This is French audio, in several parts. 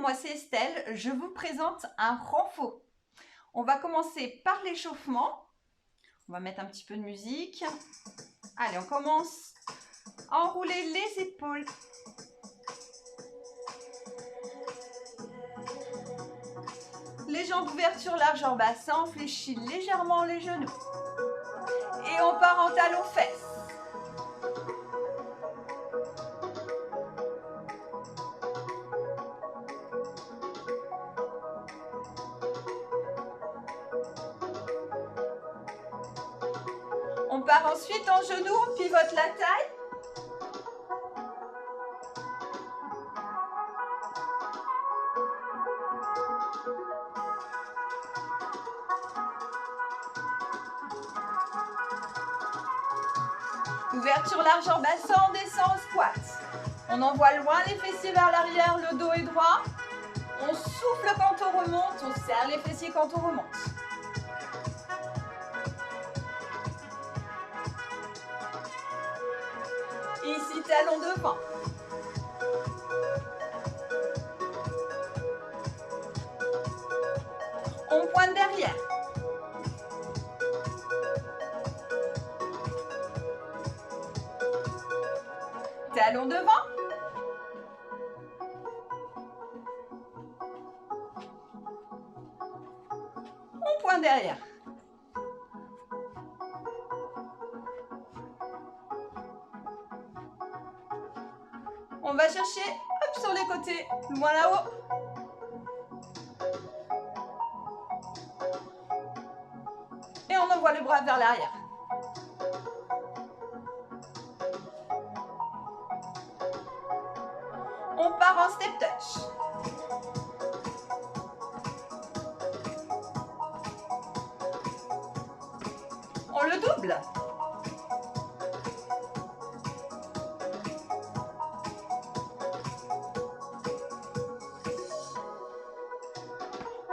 moi c'est Estelle, je vous présente un renfort. On va commencer par l'échauffement. On va mettre un petit peu de musique. Allez, on commence à enrouler les épaules. Les jambes ouverture, largeur bassin, on fléchit légèrement les genoux. Et on part en talons fesses. On part ensuite en genoux, on pivote la taille. Ouverture largeur bassin, on descend au squat. On envoie loin les fessiers vers l'arrière, le dos est droit. On souffle quand on remonte, on serre les fessiers quand on remonte. Ici, talon devant. On pointe derrière. Talon devant. On pointe derrière. On va chercher hop, sur les côtés, loin là-haut. Et on envoie le bras vers l'arrière. On part en step touch. On le double.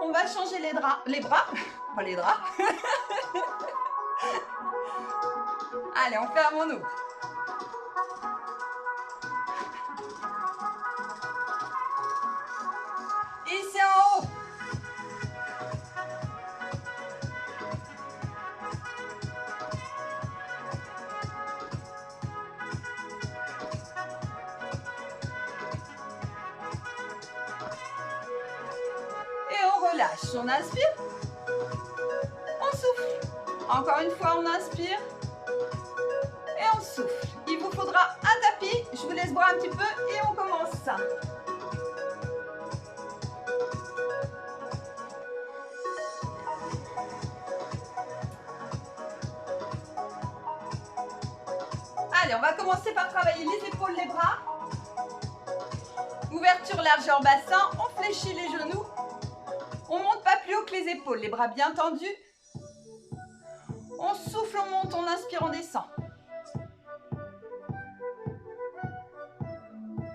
On va changer les bras, pas les draps. Allez, on ferme, on ouvre. Ici en haut. Et on relâche. On inspire. On souffle. Encore une fois, on inspire. Et on souffle. Il vous faudra un tapis. Je vous laisse boire un petit peu et on commence. Allez, on va commencer par travailler les épaules, les bras. Ouverture, largeur bassin. On fléchit les genoux. On monte pas plus haut que les épaules. Les bras bien tendus. On souffle, on monte, on inspire, on descend.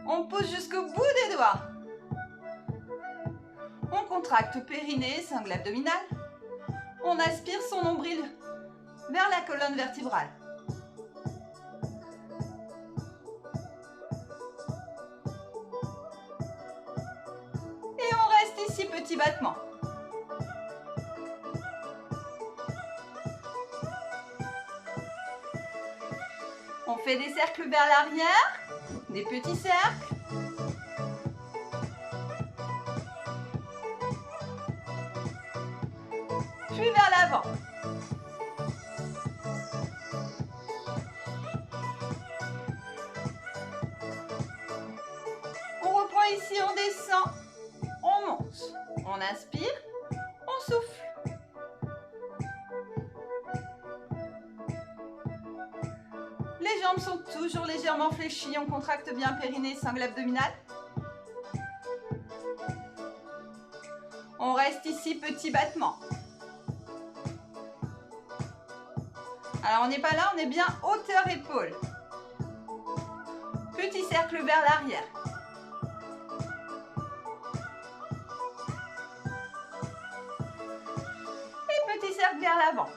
On pousse jusqu'au bout des doigts. On contracte périnée, sangle abdominal. On aspire son nombril vers la colonne vertébrale. Et on reste ici, petit battement. On fait des cercles vers l'arrière, des petits cercles. Puis vers l'avant. On reprend ici, on descend, on monte. On inspire, on souffle. Les jambes sont toujours légèrement fléchies, on contracte bien périnée, sangle abdominal. On reste ici, petit battement. Alors on n'est pas là, on est bien hauteur épaule. Petit cercle vers l'arrière. Et petit cercle vers l'avant.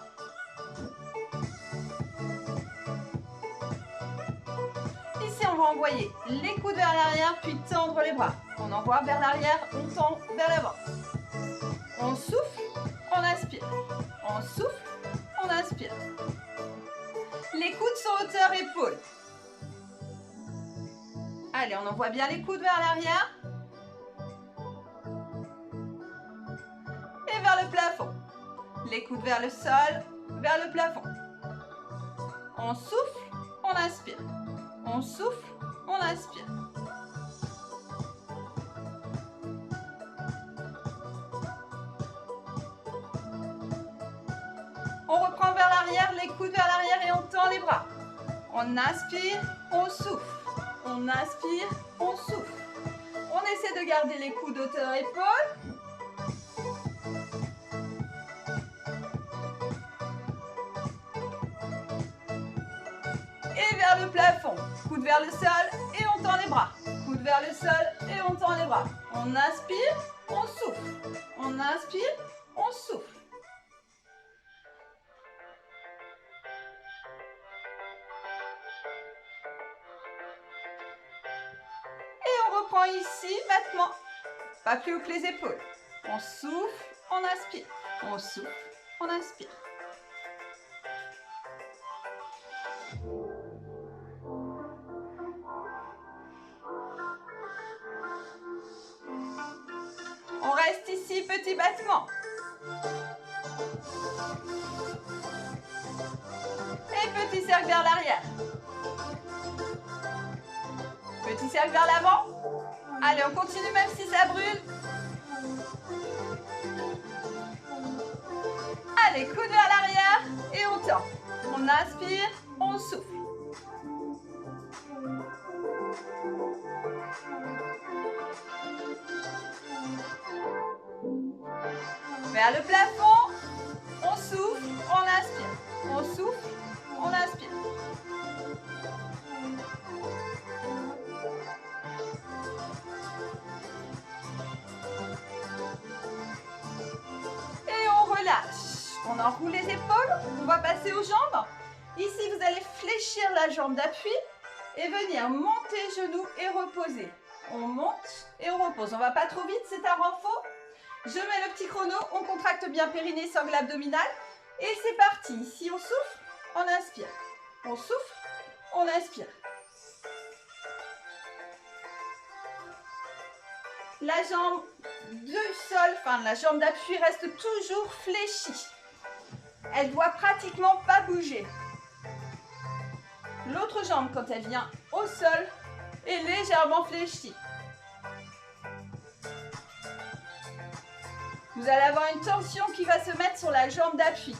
Ici on va envoyer les coudes vers l'arrière, puis tendre les bras. On On envoie vers l'arrière, on tend vers l'avant. On souffle, on inspire. On souffle, on inspire. Les coudes sont hauteur épaules. Allez, on envoie bien les coudes vers l'arrière. Et vers le plafond. Les coudes vers le sol, vers le plafond. On souffle, on inspire. On souffle, on inspire. On reprend vers l'arrière, les coudes vers l'arrière et on tend les bras. On inspire, on souffle. On inspire, on souffle. On essaie de garder les coudes hauteur épaules. Et vers le plafond. Coude vers le sol et on tend les bras. Coude vers le sol et on tend les bras. On inspire, on souffle. On inspire, on souffle. Reprend ici, battement, pas plus haut que les épaules. On souffle, on inspire. On souffle, on inspire. On reste ici, petit battement. Et petit cercle vers l'arrière. Petit cercle vers l'avant. Allez, on continue même si ça brûle. Allez, coude vers l'arrière et on tend. On inspire, on souffle. Vers le plafond, on souffle, on inspire. On souffle, on inspire. On enroule les épaules, on va passer aux jambes. Ici, vous allez fléchir la jambe d'appui et venir monter genoux et reposer. On monte et on repose. On ne va pas trop vite, c'est un renfort. Je mets le petit chrono, on contracte bien périnée, sangle abdominale. Et c'est parti. Ici, on souffle, on inspire. On souffle, on inspire. La jambe du sol, enfin la jambe d'appui reste toujours fléchie. Elle doit pratiquement pas bouger. L'autre jambe, quand elle vient au sol, est légèrement fléchie. Vous allez avoir une tension qui va se mettre sur la jambe d'appui.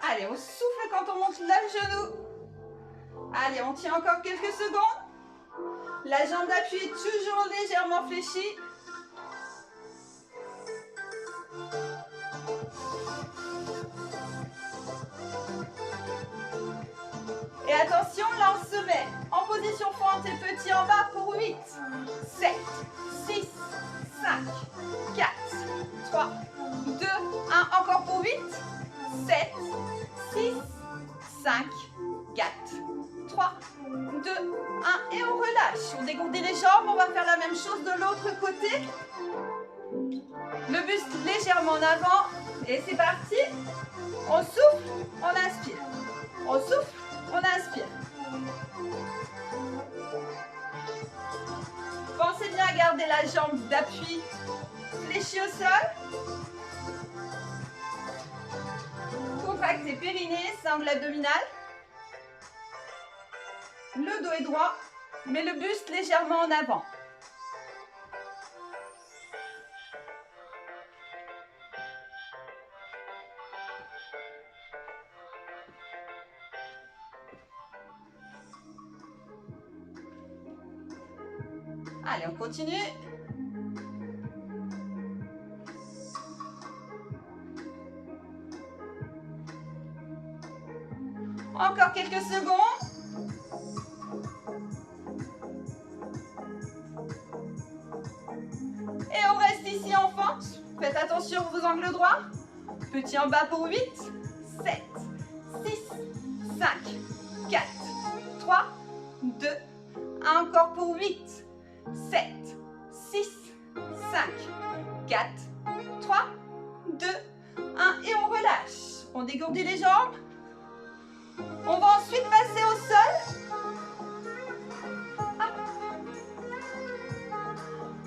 Allez, on souffle quand on monte le genou. Allez, on tient encore quelques secondes. La jambe d'appui est toujours légèrement fléchie. Et attention, là on se met en position fente et petit en bas pour 8, 7, 6, 5, 4, 3, 2, 1. Encore pour 8, 7, 6, 5, 4, 3, 2, 1. Et on relâche. On dégourdit les jambes. On va faire la même chose de l'autre côté. Le buste légèrement en avant. Et c'est parti. On souffle, on inspire. On souffle, on inspire. Pensez bien à garder la jambe d'appui fléchie au sol. Contractez périnée, sangle abdominale. Le dos est droit, mais le buste légèrement en avant. Allez, on continue. Encore quelques secondes. Et on reste ici en fente. Faites attention attention vos angles droits. Petit en bas pour 8, 7, 6, 5, 4, 3, 2, 1. Encore pour 8, 7, 6, 5, 4, 3, 2, 1. Et on relâche. On dégourdit les jambes. On va ensuite passer au sol.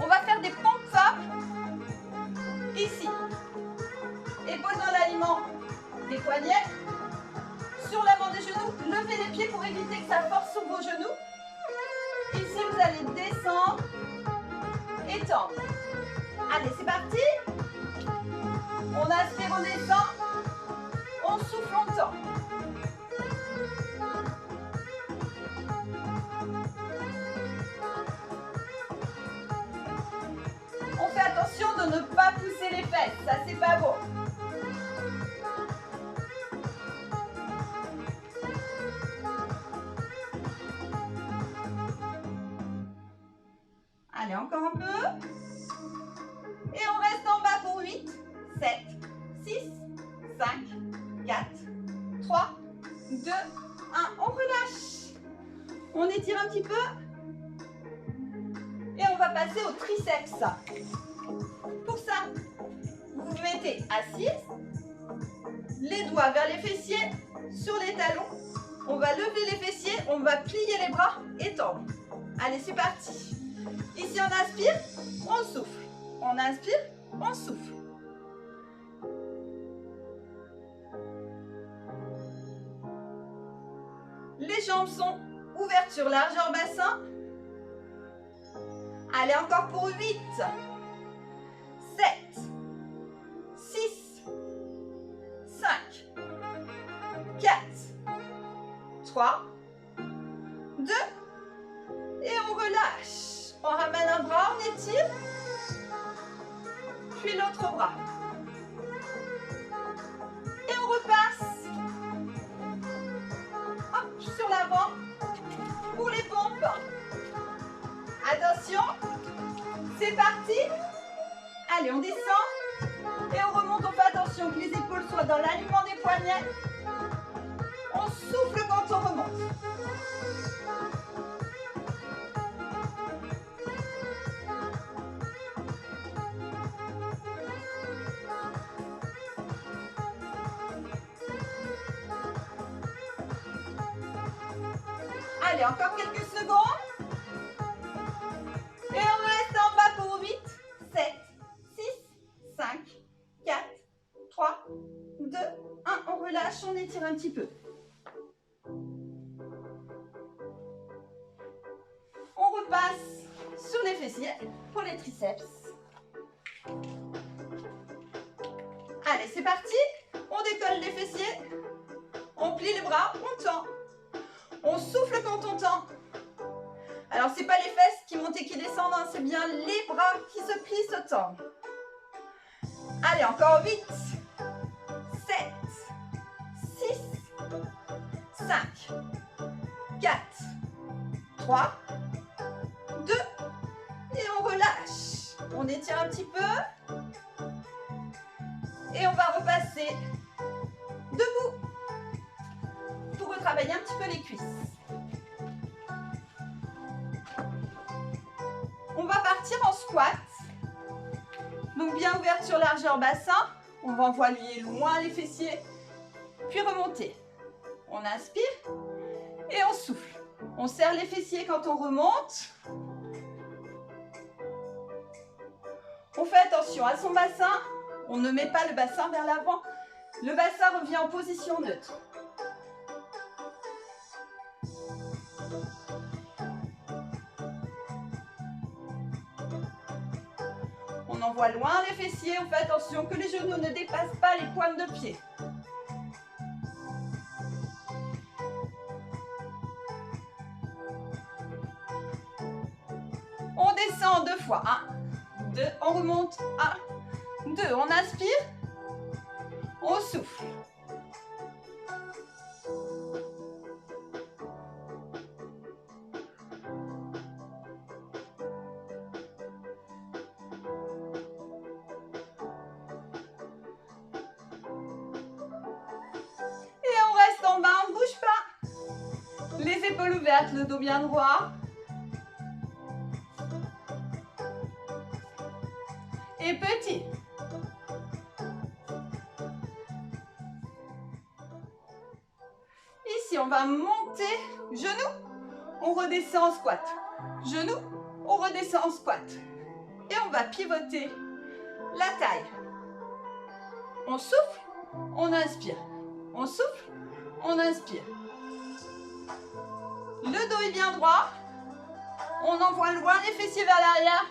On va faire des pompes ici. Épaule dans l'aliment des poignets. Sur l'avant des genoux, levez les pieds pour éviter que ça force sur vos genoux. Ici, vous allez descendre et tendre. Allez, c'est parti. On inspire, on descend. On souffle, on tend. On fait attention de ne pas pousser les fesses, ça c'est pas bon. Allez, encore un peu. Et on reste en bas pour 8, 7, 6, 5, 4, 3, 2, 1. On relâche. On étire un petit peu. Et on va passer au triceps. Pour ça, vous vous mettez assise, les doigts vers les fessiers, sur les talons. On va lever les fessiers, on va plier les bras et tendre. Allez, c'est parti. Ici, on inspire, on souffle. On inspire, on souffle. Les jambes sont ouverture, largeur bassin. Allez, encore pour 8, 7, 6, 5, 4, 3, 2, et on relâche. On ramène un bras, on étire, puis l'autre bras. Et on repasse. Hop, sur l'avant, pour les pompes. Attention, c'est parti. Allez, on descend et on remonte. On fait attention que les épaules soient dans l'alignement des poignets. On souffle quand on remonte. Allez, encore quelques secondes. Et on reste en bas pour 8, 7, 6, 5, 4, 3, 2, 1. On relâche, on étire un petit peu. On repasse sur les fessiers pour les triceps. Allez, c'est parti. On décolle les fessiers. On plie les bras, on tend. On souffle quand on tend. Alors, ce n'est pas les fesses qui montent et qui descendent, hein, c'est bien les bras qui se plient, se tendent. Allez, encore 8, 7, 6, 5, 4, 3, 2, et on relâche. On étire un petit peu. Et on va repasser debout pour retravailler un petit peu les cuisses. On va partir en squat. Donc bien ouverture, largeur bassin. On va envoyer loin les fessiers, puis remonter. On inspire et on souffle. On serre les fessiers quand on remonte. On fait attention à son bassin. On ne met pas le bassin vers l'avant. Le bassin revient en position neutre. On envoie loin les fessiers. On fait attention que les genoux ne dépassent pas les pointes de pied. On descend 2 fois. 1, 2, on remonte. 1, 2, on inspire. On souffle. épaules ouvertes, le dos bien droit. Et petit. Ici, on va monter, genoux, on redescend en squat. Genoux, on redescend en squat. Et on va pivoter la taille. On souffle, on inspire. On souffle, on inspire. Le dos est bien droit. On envoie loin les fessiers vers l'arrière.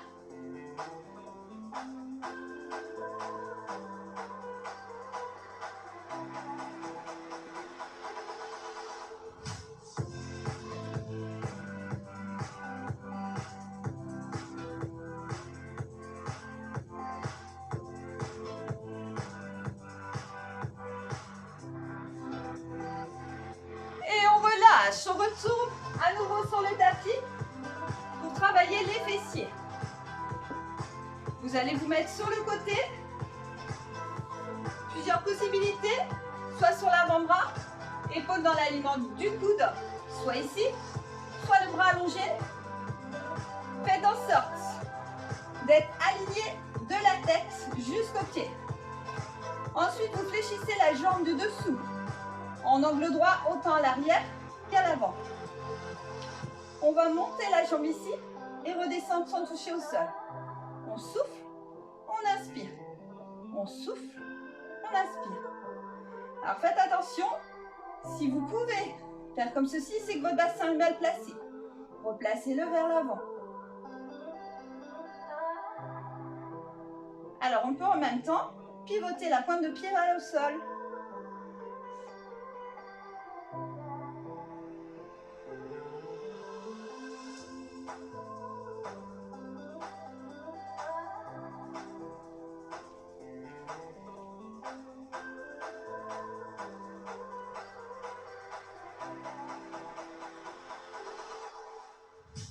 On retourne à nouveau sur le tapis pour travailler les fessiers. Vous allez vous mettre sur le côté. Plusieurs possibilités, soit sur l'avant-bras, épaules dans l'alignement du coude, soit ici, soit le bras allongé. Faites en sorte d'être aligné de la tête jusqu'au pied. Ensuite, vous fléchissez la jambe du dessous en angle droit autant à l'arrière qu'à l'avant. On va monter la jambe ici et redescendre sans toucher au sol. On souffle, on inspire. On souffle, on inspire. Alors faites attention, si vous pouvez faire comme ceci, c'est que votre bassin est mal placé. Replacez-le vers l'avant. Alors on peut en même temps pivoter la pointe de pied vers le sol.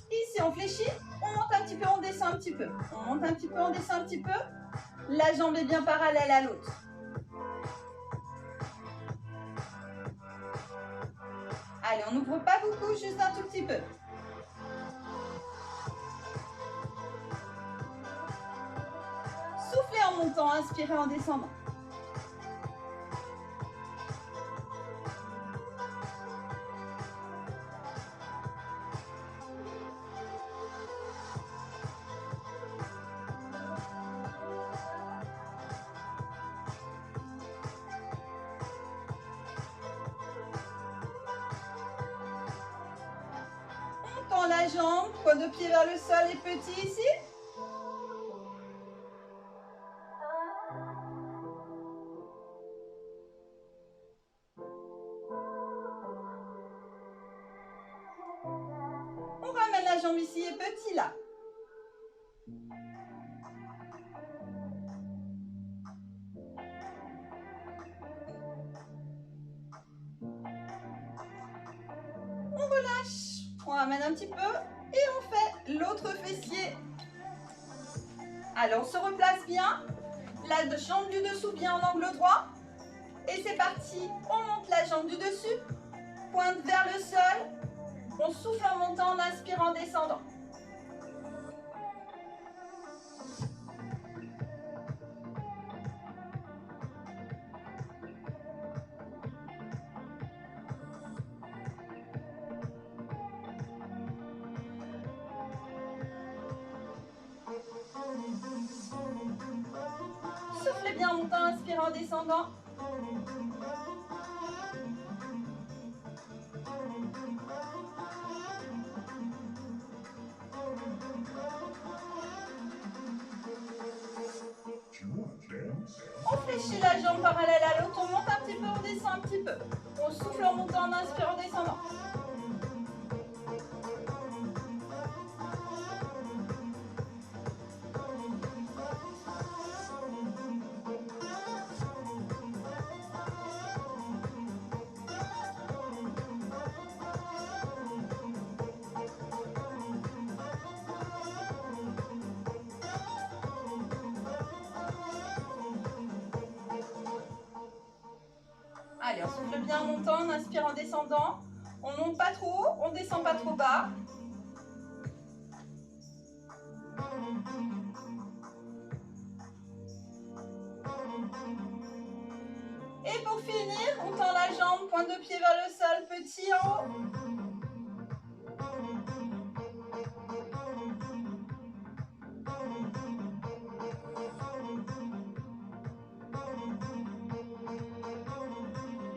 Ici, on fléchit, on monte un petit peu, on descend un petit peu. On monte un petit peu, on descend un petit peu. La jambe est bien parallèle à l'autre. Allez, on n'ouvre pas beaucoup, juste un tout petit peu. Soufflez en montant, inspirez en descendant. On tend la jambe, pointe de pied vers le sol et petit ici. On ramène la jambe ici et petit là. On relâche, on ramène un petit peu et on fait l'autre fessier. Alors on se replace bien, la jambe du dessous bien en angle droit. Et c'est parti, on monte la jambe du dessus, pointe vers le sol. On souffle en montant, en inspirant, en descendant. Soufflez bien en montant, inspirant, en descendant. On fléchit la jambe parallèle à l'autre, on monte un petit peu, on descend un petit peu. On souffle en montant, en inspirant, en descendant. Allez, on souffle bien en montant, on inspire en descendant. On monte pas trop haut, on descend pas trop bas. Et pour finir, on tend la jambe, pointe de pied vers le sol, petit en haut.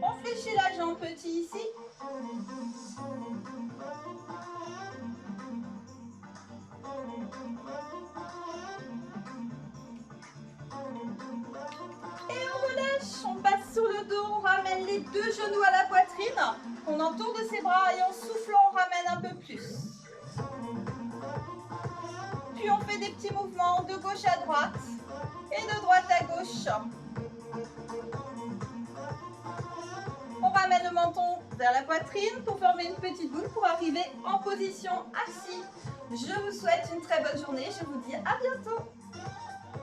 On fléchit la jambe, petit ici. Et on relâche, on passe sur le dos, on ramène les deux genoux à la poitrine, on entoure de ses bras et en soufflant, on ramène un peu plus. Puis on fait des petits mouvements de gauche à droite et de droite à gauche. On ramène le menton vers la poitrine pour former une petite boule pour arriver en position assis. Je vous souhaite une très bonne journée, je vous dis à bientôt.